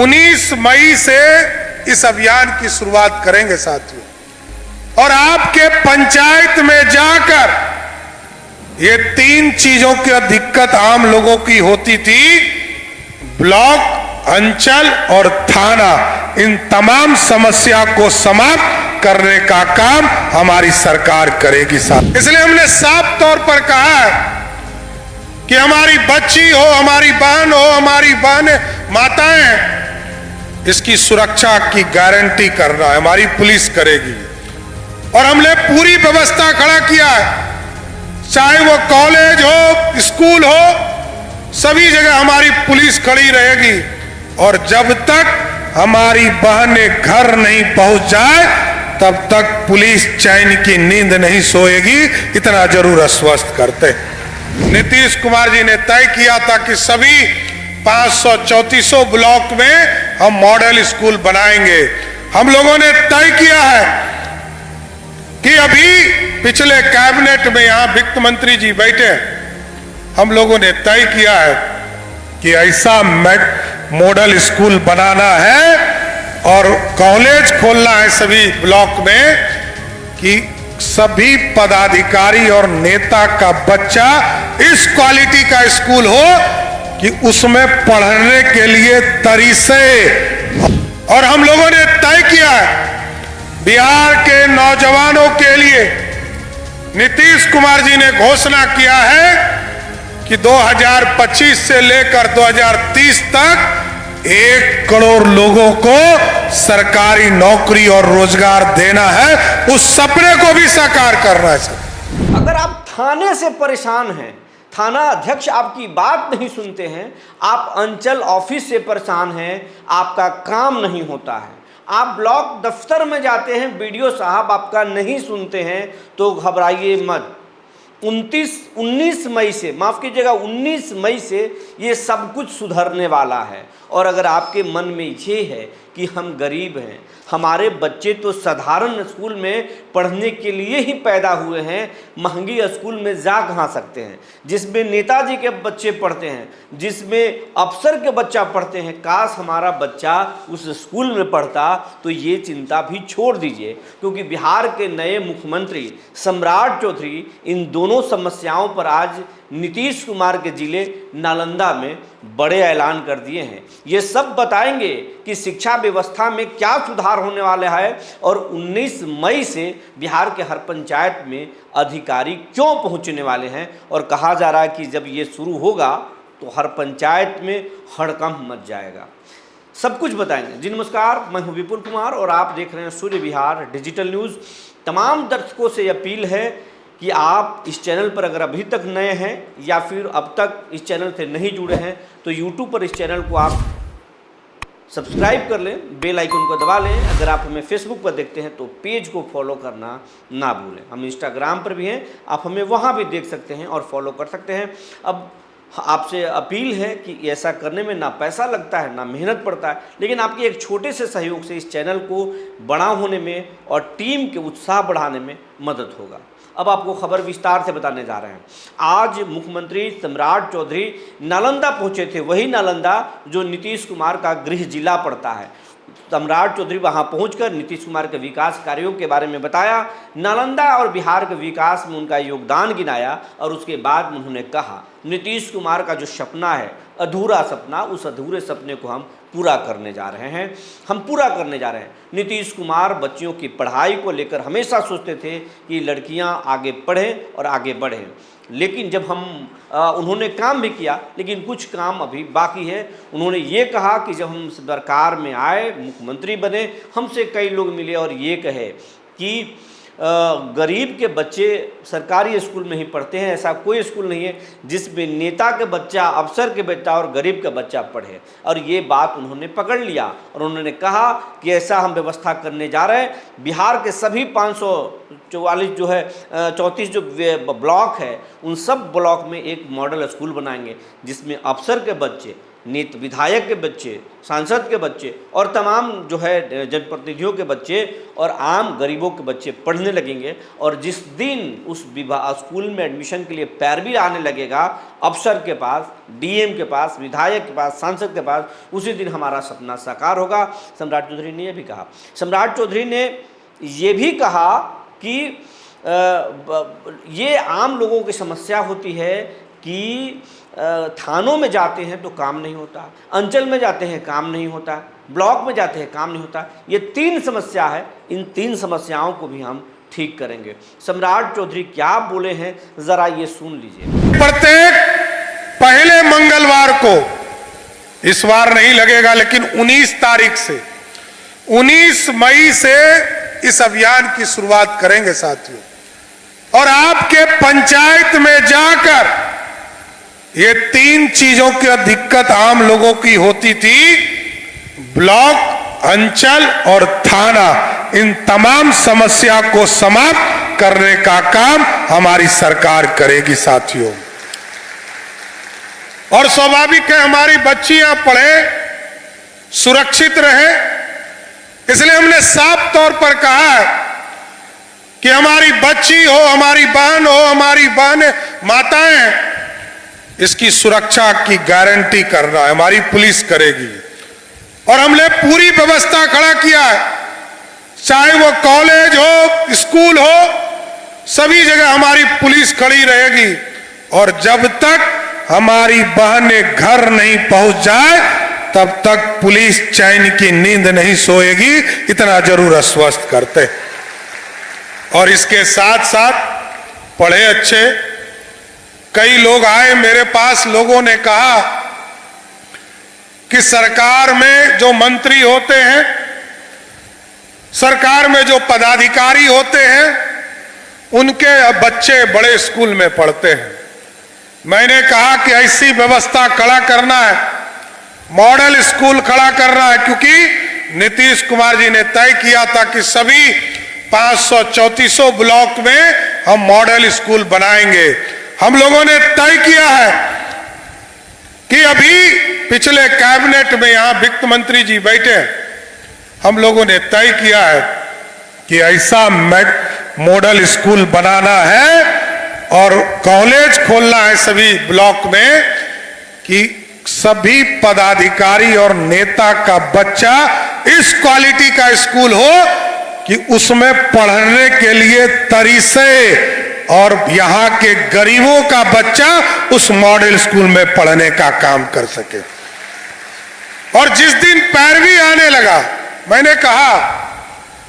19 मई से इस अभियान की शुरुआत करेंगे साथियों, और आपके पंचायत में जाकर ये 3 चीजों की दिक्कत आम लोगों की होती थी, ब्लॉक, अंचल और थाना, इन तमाम समस्या को समाप्त करने का काम हमारी सरकार करेगी साहब। इसलिए हमने साफ तौर पर कहा है कि हमारी बच्ची हो, हमारी बहन हो, हमारी बहन माताएं, इसकी सुरक्षा की गारंटी करना है हमारी पुलिस करेगी। और हमने पूरी व्यवस्था खड़ा किया है, चाहे वो कॉलेज हो, स्कूल हो, सभी जगह हमारी पुलिस खड़ी रहेगी। और जब तक हमारी बहनें घर नहीं पहुंच जाए तब तक पुलिस चैन की नींद नहीं सोएगी, इतना जरूर आश्वस्त करते। नीतीश कुमार जी ने तय किया था कि सभी 534 ब्लॉक में हम मॉडल स्कूल बनाएंगे। हम लोगों ने तय किया है कि अभी पिछले कैबिनेट में यहां वित्त मंत्री जी बैठे, हम लोगों ने तय किया है कि ऐसा मॉडल स्कूल बनाना है और कॉलेज खोलना है सभी ब्लॉक में कि सभी पदाधिकारी और नेता का बच्चा इस क्वालिटी का स्कूल हो कि उसमें पढ़ने के लिए तरीसे। और हम लोगों ने तय किया है बिहार के नौजवानों के लिए, नीतीश कुमार जी ने घोषणा किया है कि 2025 से लेकर 2030 तक 1 करोड़ लोगों को सरकारी नौकरी और रोजगार देना है, उस सपने को भी साकार करना है सर। अगर आप थाने से परेशान हैं, थाना अध्यक्ष आपकी बात नहीं सुनते हैं, आप अंचल ऑफिस से परेशान हैं, आपका काम नहीं होता है, आप ब्लॉक दफ्तर में जाते हैं, बीडीओ साहब आपका नहीं सुनते हैं, तो घबराइए मत। 19 मई से, माफ़ कीजिएगा 19 मई से ये सब कुछ सुधरने वाला है। और अगर आपके मन में ये है कि हम गरीब हैं, हमारे बच्चे तो साधारण स्कूल में पढ़ने के लिए ही पैदा हुए हैं, महंगी स्कूल में जा कहाँ सकते हैं, जिसमें नेताजी के बच्चे पढ़ते हैं, जिसमें अफसर के बच्चा पढ़ते हैं, काश हमारा बच्चा उस स्कूल में पढ़ता, तो ये चिंता भी छोड़ दीजिए। क्योंकि बिहार के नए मुख्यमंत्री सम्राट चौधरी इन दोनों समस्याओं पर आज नीतीश कुमार के जिले नालंदा में बड़े ऐलान कर दिए हैं। ये सब बताएंगे कि शिक्षा व्यवस्था में क्या सुधार होने वाला है और 19 मई से बिहार के हर पंचायत में अधिकारी क्यों पहुंचने वाले हैं। और कहा जा रहा है कि जब ये शुरू होगा तो हर पंचायत में हड़कंप मच जाएगा। सब कुछ बताएंगे जी। नमस्कार, मैं हूं विपुल कुमार और आप देख रहे हैं सूर्य विहार डिजिटल न्यूज़। तमाम दर्शकों से अपील है कि आप इस चैनल पर अगर अभी तक नए हैं या फिर अब तक इस चैनल से नहीं जुड़े हैं तो यूट्यूब पर इस चैनल को आप सब्सक्राइब कर लें, बेल आइकन को दबा लें। अगर आप हमें फेसबुक पर देखते हैं तो पेज को फॉलो करना ना भूलें। हम इंस्टाग्राम पर भी हैं, आप हमें वहाँ भी देख सकते हैं और फॉलो कर सकते हैं। अब आपसे अपील है कि ऐसा करने में ना पैसा लगता है ना मेहनत पड़ता है, लेकिन आपके एक छोटे से सहयोग से इस चैनल को बड़ा होने में और टीम के उत्साह बढ़ाने में मदद होगा। अब आपको खबर विस्तार से बताने जा रहे हैं। आज मुख्यमंत्री सम्राट चौधरी नालंदा पहुंचे थे, वही नालंदा जो नीतीश कुमार का गृह जिला पड़ता है। सम्राट चौधरी वहां पहुंचकर नीतीश कुमार के विकास कार्यों के बारे में बताया, नालंदा और बिहार के विकास में उनका योगदान गिनाया और उसके बाद उन्होंने कहा नीतीश कुमार का जो सपना है, अधूरा सपना, उस अधूरे सपने को हम पूरा करने जा रहे हैं, हम पूरा करने जा रहे हैं। नीतीश कुमार बच्चियों की पढ़ाई को लेकर हमेशा सोचते थे कि लड़कियां आगे पढ़ें और आगे बढ़ें, लेकिन जब उन्होंने काम भी किया, लेकिन कुछ काम अभी बाकी है। उन्होंने ये कहा कि जब हम सरकार में आए, मुख्यमंत्री बने, हमसे कई लोग मिले और ये कहे कि गरीब के बच्चे सरकारी स्कूल में ही पढ़ते हैं, ऐसा कोई स्कूल नहीं है जिसमें नेता के बच्चा, अफसर के बच्चा और गरीब का बच्चा पढ़े। और ये बात उन्होंने पकड़ लिया और उन्होंने कहा कि ऐसा हम व्यवस्था करने जा रहे हैं। बिहार के सभी 544 जो है 34 जो ब्लॉक है, उन सब ब्लॉक में एक मॉडल स्कूल बनाएंगे जिसमें अफसर के बच्चे, विधायक के बच्चे, सांसद के बच्चे और तमाम जो है जनप्रतिनिधियों के बच्चे और आम गरीबों के बच्चे पढ़ने लगेंगे। और जिस दिन उस स्कूल में एडमिशन के लिए पैरवी आने लगेगा अफसर के पास, डीएम के पास, विधायक के पास, सांसद के पास, उसी दिन हमारा सपना साकार होगा। सम्राट चौधरी ने यह भी कहा। सम्राट चौधरी ने ये भी कहा कि ये आम लोगों की समस्या होती है कि थानों में जाते हैं तो काम नहीं होता, अंचल में जाते हैं काम नहीं होता, ब्लॉक में जाते हैं काम नहीं होता। ये 3 समस्या है, इन 3 समस्याओं को भी हम ठीक करेंगे। सम्राट चौधरी क्या बोले हैं जरा ये सुन लीजिए। प्रत्येक पहले मंगलवार को, इस बार नहीं लगेगा लेकिन 19 तारीख से 19 मई से इस अभियान की शुरुआत करेंगे साथियों। और आपके पंचायत में जाकर ये 3 चीजों की दिक्कत आम लोगों की होती थी, ब्लॉक, अंचल और थाना, इन तमाम समस्या को समाप्त करने का काम हमारी सरकार करेगी साथियों। और स्वाभाविक है हमारी बच्चियां पढ़े, सुरक्षित रहे, इसलिए हमने साफ तौर पर कहा है कि हमारी बच्ची हो, हमारी बहन हो, हमारी बहन माताएं, इसकी सुरक्षा की गारंटी करना है, हमारी पुलिस करेगी। और हमने पूरी व्यवस्था खड़ा किया है, चाहे वो कॉलेज हो, स्कूल हो, सभी जगह हमारी पुलिस खड़ी रहेगी। और जब तक हमारी बहनें घर नहीं पहुंच जाए तब तक पुलिस चैन की नींद नहीं सोएगी, इतना जरूर आश्वस्त करते। और इसके साथ साथ पढ़े अच्छे कई लोग आए मेरे पास, लोगों ने कहा कि सरकार में जो मंत्री होते हैं, सरकार में जो पदाधिकारी होते हैं, उनके बच्चे बड़े स्कूल में पढ़ते हैं। मैंने कहा कि ऐसी व्यवस्था खड़ा करना है, मॉडल स्कूल खड़ा करना है, क्योंकि नीतीश कुमार जी ने तय किया था कि सभी 534 ब्लॉक में हम मॉडल स्कूल बनाएंगे। हम लोगों ने तय किया है कि अभी पिछले कैबिनेट में यहां वित्त मंत्री जी बैठे, हम लोगों ने तय किया है कि ऐसा मॉडल स्कूल बनाना है और कॉलेज खोलना है सभी ब्लॉक में कि सभी पदाधिकारी और नेता का बच्चा इस क्वालिटी का स्कूल हो कि उसमें पढ़ने के लिए तरीसे, और यहां के गरीबों का बच्चा उस मॉडल स्कूल में पढ़ने का काम कर सके। और जिस दिन पैरवी आने लगा, मैंने कहा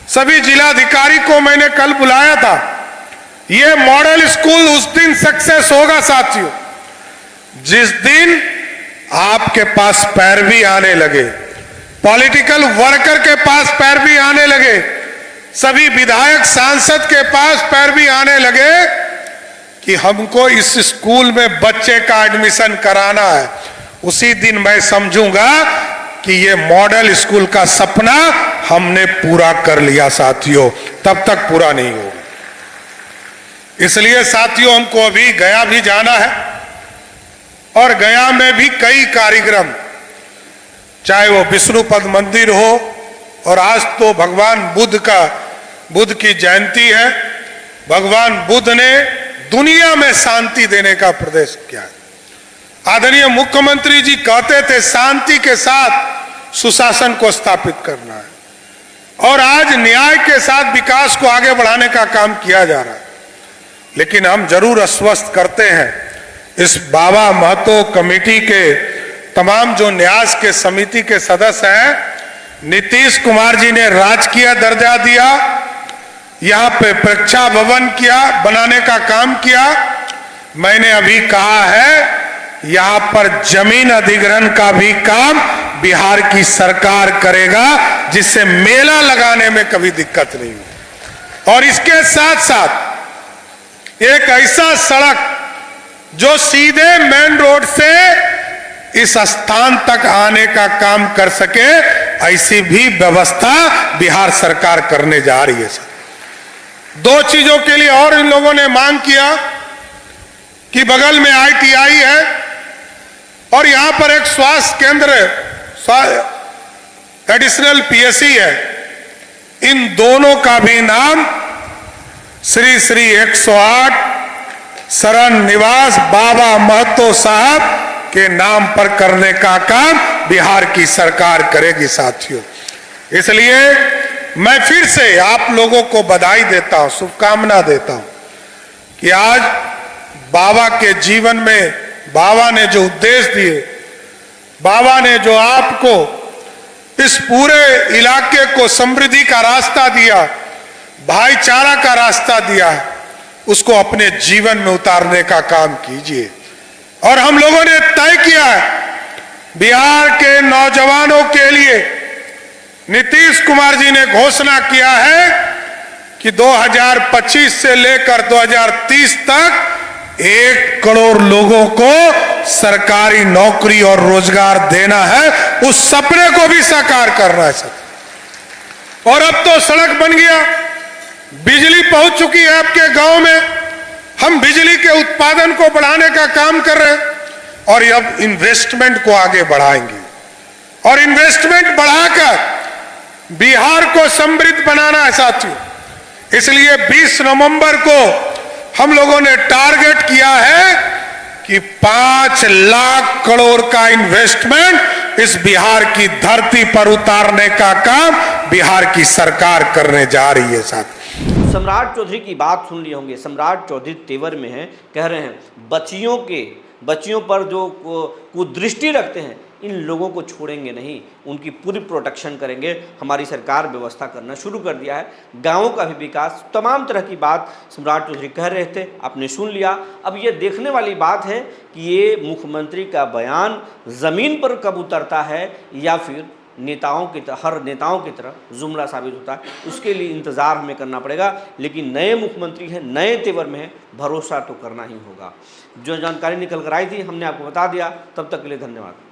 सभी जिलाधिकारी को मैंने कल बुलाया था, यह मॉडल स्कूल उस दिन सक्सेस होगा साथियों जिस दिन आपके पास पैरवी आने लगे, पॉलिटिकल वर्कर के पास पैरवी आने लगे, सभी विधायक सांसद के पास पैरवी आने लगे कि हमको इस स्कूल में बच्चे का एडमिशन कराना है। उसी दिन मैं समझूंगा कि ये मॉडल स्कूल का सपना हमने पूरा कर लिया साथियों, तब तक पूरा नहीं होगा। इसलिए साथियों हमको अभी गया भी जाना है और गया में भी कई कार्यक्रम, चाहे वो विष्णुपद मंदिर हो, और आज तो भगवान बुद्ध की जयंती है। भगवान बुद्ध ने दुनिया में शांति देने का प्रदेश किया है। आदरणीय मुख्यमंत्री जी कहते थे शांति के साथ सुशासन को स्थापित करना है, और आज न्याय के साथ विकास को आगे बढ़ाने का काम किया जा रहा है। लेकिन हम जरूर आश्वस्त करते हैं इस बाबा महतो कमेटी के तमाम जो न्यास के समिति के सदस्य हैं, नीतीश कुमार जी ने राजकीय दर्जा दिया, यहाँ पे परीक्षा भवन किया, बनाने का काम किया। मैंने अभी कहा है यहाँ पर जमीन अधिग्रहण का भी काम बिहार की सरकार करेगा, जिससे मेला लगाने में कभी दिक्कत नहीं हो। और इसके साथ साथ एक ऐसा सड़क जो सीधे मेन रोड से इस स्थान तक आने का काम कर सके, ऐसी भी व्यवस्था बिहार सरकार करने जा रही है। 2 चीजों के लिए और इन लोगों ने मांग किया कि बगल में ITI है, और यहां पर एक स्वास्थ्य केंद्र, एडिशनल पीएससी है। इन दोनों का भी नाम श्री श्री 108 शरण निवास बाबा महतो साहब के नाम पर करने का काम बिहार की सरकार करेगी साथियों। इसलिए मैं फिर से आप लोगों को बधाई देता हूं, शुभकामना देता हूं कि आज बाबा के जीवन में बाबा ने जो उद्देश्य दिए, बाबा ने जो आपको इस पूरे इलाके को समृद्धि का रास्ता दिया, भाईचारा का रास्ता दिया, उसको अपने जीवन में उतारने का काम कीजिए। और हम लोगों ने तय किया है, बिहार के नौजवानों के लिए नीतीश कुमार जी ने घोषणा किया है कि 2025 से लेकर 2030 तक 1 करोड़ लोगों को सरकारी नौकरी और रोजगार देना है। उस सपने को भी साकार करना है सर। और अब तो सड़क बन गया, बिजली पहुंच चुकी है आपके गांव में, हम बिजली के उत्पादन को बढ़ाने का काम कर रहे हैं और अब इन्वेस्टमेंट को आगे बढ़ाएंगे और इन्वेस्टमेंट बढ़ाकर बिहार को समृद्ध बनाना है साथियों। इसलिए 20 नवंबर को हम लोगों ने टारगेट किया है कि 5 लाख करोड़ का इन्वेस्टमेंट इस बिहार की धरती पर उतारने का काम बिहार की सरकार करने जा रही है साथियों। सम्राट चौधरी की बात सुन लिए होंगे। सम्राट चौधरी तेवर में हैं, कह रहे हैं बच्चियों पर जो कुदृष्टि रखते हैं, इन लोगों को छोड़ेंगे नहीं, उनकी पूरी प्रोटेक्शन करेंगे। हमारी सरकार व्यवस्था करना शुरू कर दिया है, गाँवों का भी विकास, तमाम तरह की बात सम्राट चौधरी कह रहे थे, आपने सुन लिया। अब ये देखने वाली बात है कि ये मुख्यमंत्री का बयान ज़मीन पर कब उतरता है या फिर हर नेताओं की तरह जुमला साबित होता है। उसके लिए इंतज़ार हमें करना पड़ेगा, लेकिन नए मुख्यमंत्री हैं, नए तेवर में है, भरोसा तो करना ही होगा। जो जानकारी निकल कर आई थी हमने आपको बता दिया। तब तक के लिए धन्यवाद।